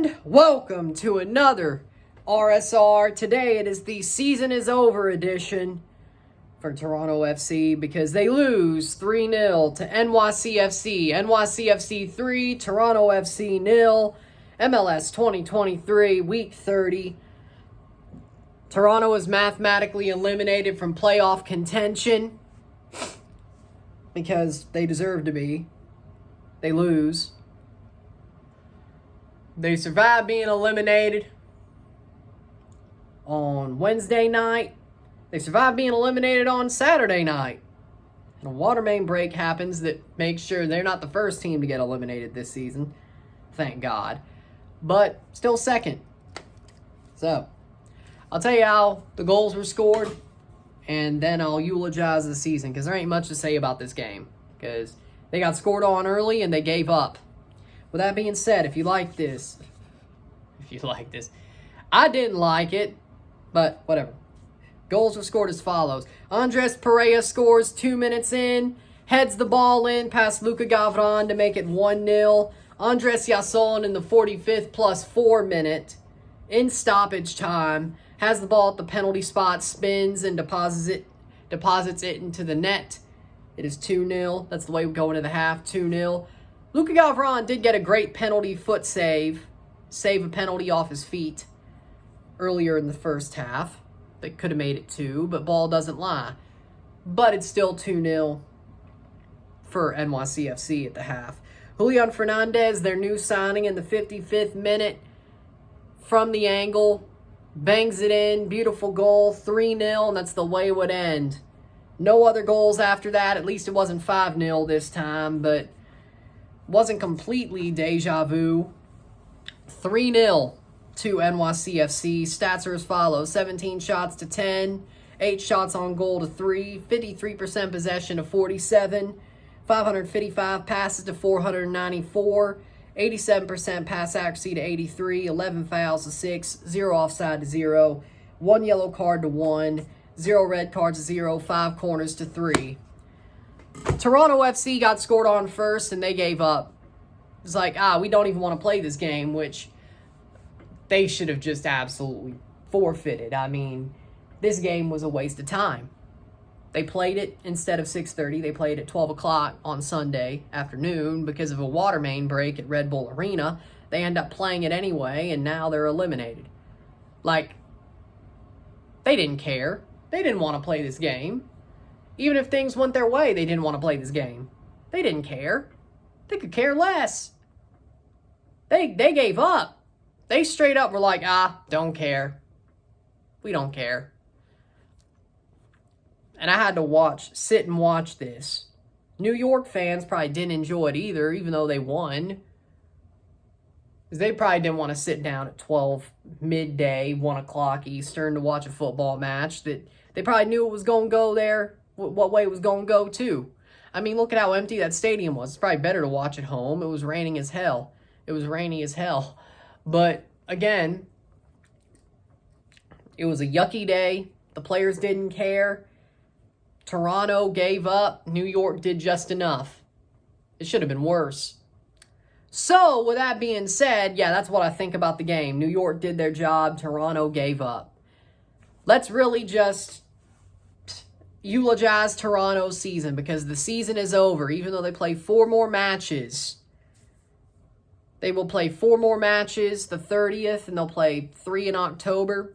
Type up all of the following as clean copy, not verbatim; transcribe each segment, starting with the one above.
And welcome to another RSR. Today it is the season is over edition for Toronto FC because they lose 3-0 to NYCFC. NYCFC 3, Toronto FC 0. MLS 2023, Week 30. Toronto is mathematically eliminated from playoff contention because they deserve to be. They lose. They survived being eliminated on Wednesday night. They survived being eliminated on Saturday night. And a water main break happens that makes sure they're not the first team to get eliminated this season. Thank God. But still second. So, I'll tell you how the goals were scored, and then I'll eulogize the season, because there ain't much to say about this game, because they got scored on early and they gave up. With that being said, if you like this, I didn't like it, but whatever. Goals were scored as follows. Andres Pereira scores 2 minutes in, heads the ball in past Luka Gavran to make it 1-0. Andres Yasson in the 45th plus 4 minute, in stoppage time, has the ball at the penalty spot, spins and deposits it into the net. It is 2-0. That's the way we go into the half, 2-0. Luka Gavran did get a great penalty foot save a penalty off his feet earlier in the first half. They could have made it 2, but ball doesn't lie. But it's still 2-0 for NYCFC at the half. Julian Fernandez, their new signing in the 55th minute, from the angle, bangs it in, beautiful goal, 3-0, and that's the way it would end. No other goals after that, at least it wasn't 5-0 this time, but wasn't completely deja vu. 3-0 to NYCFC. Stats are as follows. 17 shots to 10. 8 shots on goal to 3. 53% possession to 47. 555 passes to 494. 87% pass accuracy to 83. 11 fouls to 6. 0 offside to 0. 1 yellow card to 1. 0 red cards to 0. 5 corners to 3. Toronto FC got scored on first and they gave up. It's like, we don't even want to play this game, which they should have just absolutely forfeited. I mean, this game was a waste of time. They played it instead of 6:30. They played at 12 o'clock on Sunday afternoon because of a water main break at Red Bull Arena. They end up playing it anyway, and now they're eliminated. Like, they didn't care. They didn't want to play this game. Even if things went their way, they didn't want to play this game. They didn't care. They could care less. They gave up. They straight up were like, don't care. We don't care. And I had to sit and watch this. New York fans probably didn't enjoy it either, even though they won. Because they probably didn't want to sit down at 12 midday, 1 o'clock Eastern to watch a football match that they probably knew it was going to go there, what way it was going to go too. I mean, look at how empty that stadium was. It's probably better to watch at home. It was raining as hell. But, again, it was a yucky day. The players didn't care. Toronto gave up. New York did just enough. It should have been worse. So, with that being said, that's what I think about the game. New York did their job. Toronto gave up. Let's really just eulogize Toronto's season because the season is over. Even though they play 4 more matches. They will play 4 more matches the 30th, and they'll play 3 in October.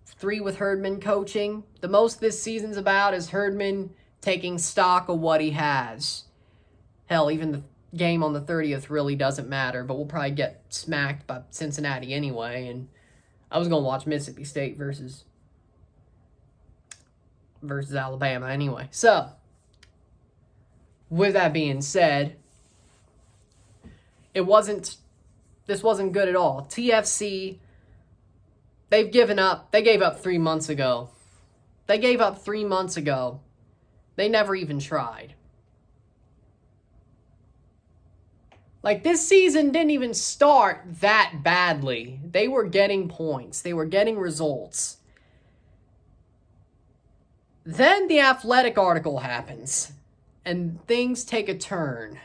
3 with Herdman coaching. The most this season's about is Herdman taking stock of what he has. Hell, even the game on the 30th really doesn't matter, but we'll probably get smacked by Cincinnati anyway, and I was going to watch Mississippi State versus Alabama anyway. So, with that being said, this wasn't good at all. TFC, they've given up. They gave up 3 months ago. They never even tried. Like, this season didn't even start that badly. They were getting points. They were getting results. Then the Athletic article happens, and things take a turn.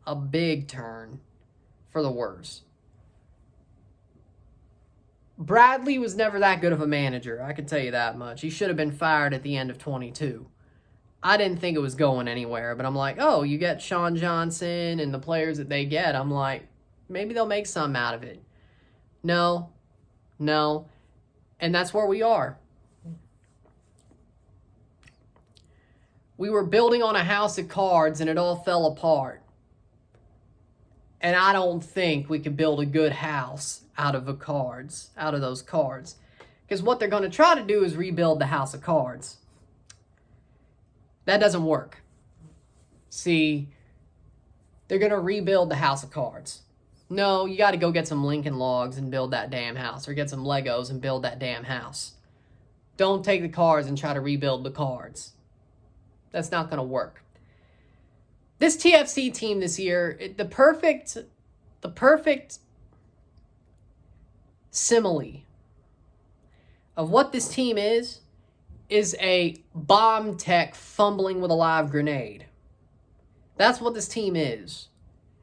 A big turn for the worse. Bradley was never that good of a manager, I can tell you that much. He should have been fired at the end of 22. I didn't think it was going anywhere, but I'm like, oh, you get Sean Johnson and the players that they get. I'm like, maybe they'll make some out of it. No. And that's where we are. We were building on a house of cards and it all fell apart. And I don't think we could build a good house out of those cards. Because what they're going to try to do is rebuild the house of cards. That doesn't work. See, they're going to rebuild the house of cards. No, you got to go get some Lincoln logs and build that damn house. Or get some Legos and build that damn house. Don't take the cards and try to rebuild the cards. That's not going to work. This TFC team this year, the perfect simile of what this team is a bomb tech fumbling with a live grenade. That's what this team is.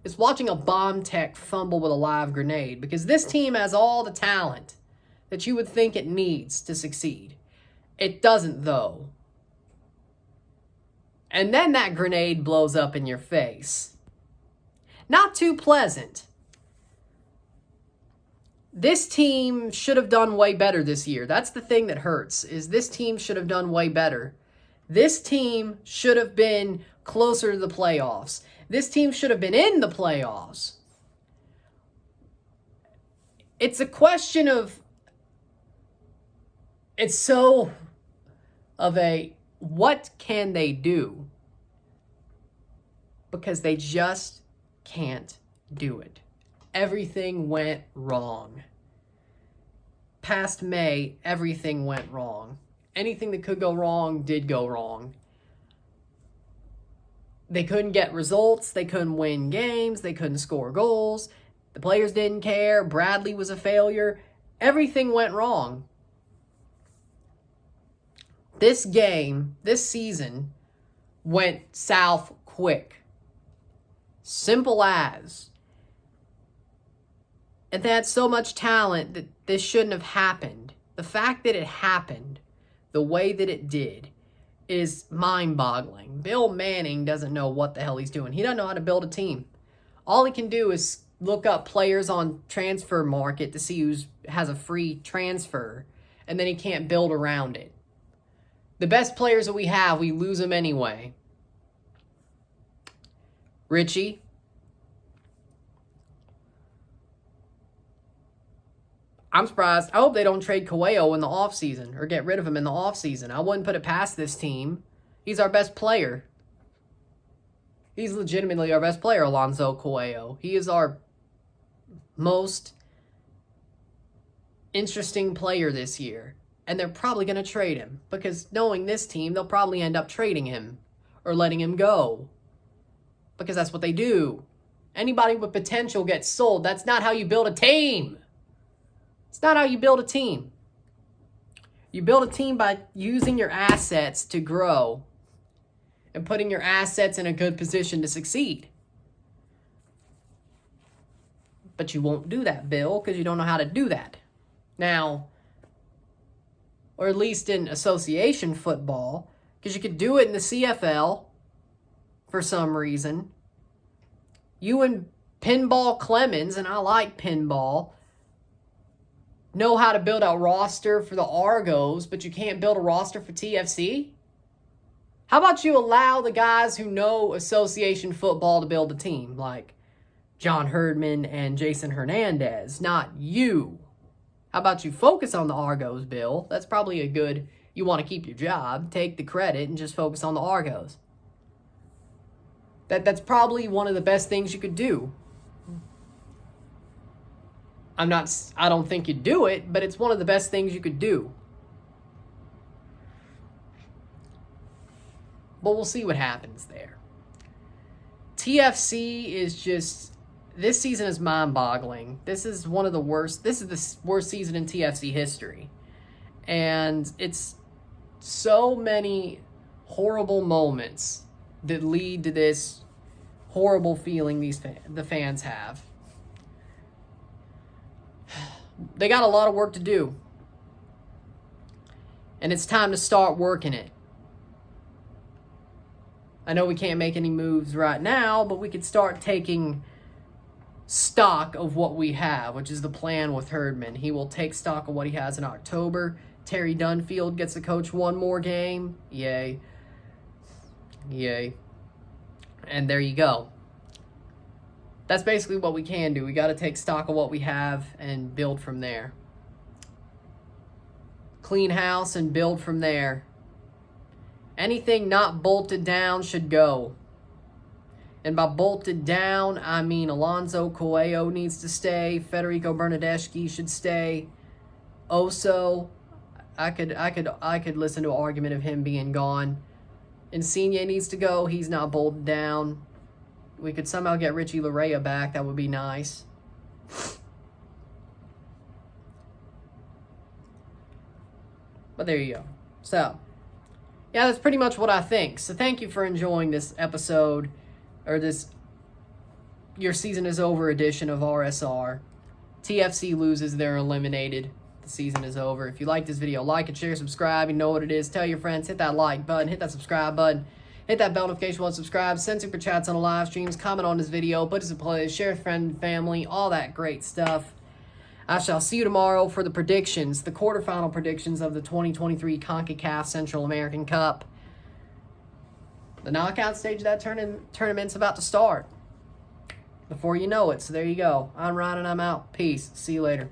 It's watching a bomb tech fumble with a live grenade, because this team has all the talent that you would think it needs to succeed. It doesn't, though. And then that grenade blows up in your face. Not too pleasant. This team should have done way better this year. That's the thing that hurts, is this team should have done way better. This team should have been closer to the playoffs. This team should have been in the playoffs. It's a question of, what can they do? Because they just can't do it. Everything went wrong. Past May, everything went wrong. Anything that could go wrong did go wrong. They couldn't get results. They couldn't win games. They couldn't score goals. The players didn't care. Bradley was a failure. Everything went wrong. This season, went south quick. Simple as. And they had so much talent that this shouldn't have happened. The fact that it happened the way that it did is mind-boggling. Bill Manning doesn't know what the hell he's doing. He doesn't know how to build a team. All he can do is look up players on transfer market to see who has a free transfer, and then he can't build around it. The best players that we have, we lose them anyway. Richie. I'm surprised. I hope they don't trade Coelho in the offseason or get rid of him in the offseason. I wouldn't put it past this team. He's our best player. He's legitimately our best player, Alonso Coelho. He is our most interesting player this year. And they're probably going to trade him. Because knowing this team, they'll probably end up trading him. Or letting him go. Because that's what they do. Anybody with potential gets sold. That's not how you build a team. It's not how you build a team. You build a team by using your assets to grow. And putting your assets in a good position to succeed. But you won't do that, Bill, because you don't know how to do that. Now, or at least in association football, because you could do it in the CFL for some reason. You and Pinball Clemens, and I like Pinball, know how to build a roster for the Argos, but you can't build a roster for TFC? How about you allow the guys who know association football to build a team, like John Herdman and Jason Hernandez, not you? How about you focus on the Argos, Bill? That's probably a good, you want to keep your job, take the credit, and just focus on the Argos. That's probably one of the best things you could do. I don't think you'd do it, but it's one of the best things you could do. But we'll see what happens there. TFC is just, this season is mind-boggling. This is the worst season in TFC history. And it's so many horrible moments that lead to this horrible feeling the fans have. They got a lot of work to do. And it's time to start working it. I know we can't make any moves right now, but we could start taking stock of what we have, which is the plan with Herdman. He will take stock of what he has in October. Terry Dunfield gets to coach one more game. Yay. Yay. And there you go. That's basically what we can do. We got to take stock of what we have and build from there. Clean house and build from there. Anything not bolted down should go. And by bolted down, I mean Alonso Coelho needs to stay. Federico Bernardeschi should stay. Oso, I could listen to an argument of him being gone. Insigne needs to go. He's not bolted down. We could somehow get Richie Larea back. That would be nice. But there you go. So, yeah, that's pretty much what I think. So thank you for enjoying this episode, or this Your Season Is Over edition of RSR. TFC loses, they're eliminated. The season is over. If you like this video, like it, share, subscribe. You know what it is. Tell your friends. Hit that like button. Hit that subscribe button. Hit that bell notification once subscribe. Send super chats on the live streams. Comment on this video. Put us in play. Share with friend and family. All that great stuff. I shall see you tomorrow for the predictions. The quarterfinal predictions of the 2023 CONCACAF Central American Cup. The knockout stage of that tournament's about to start. Before you know it. So there you go. I'm Ryan and I'm out. Peace. See you later.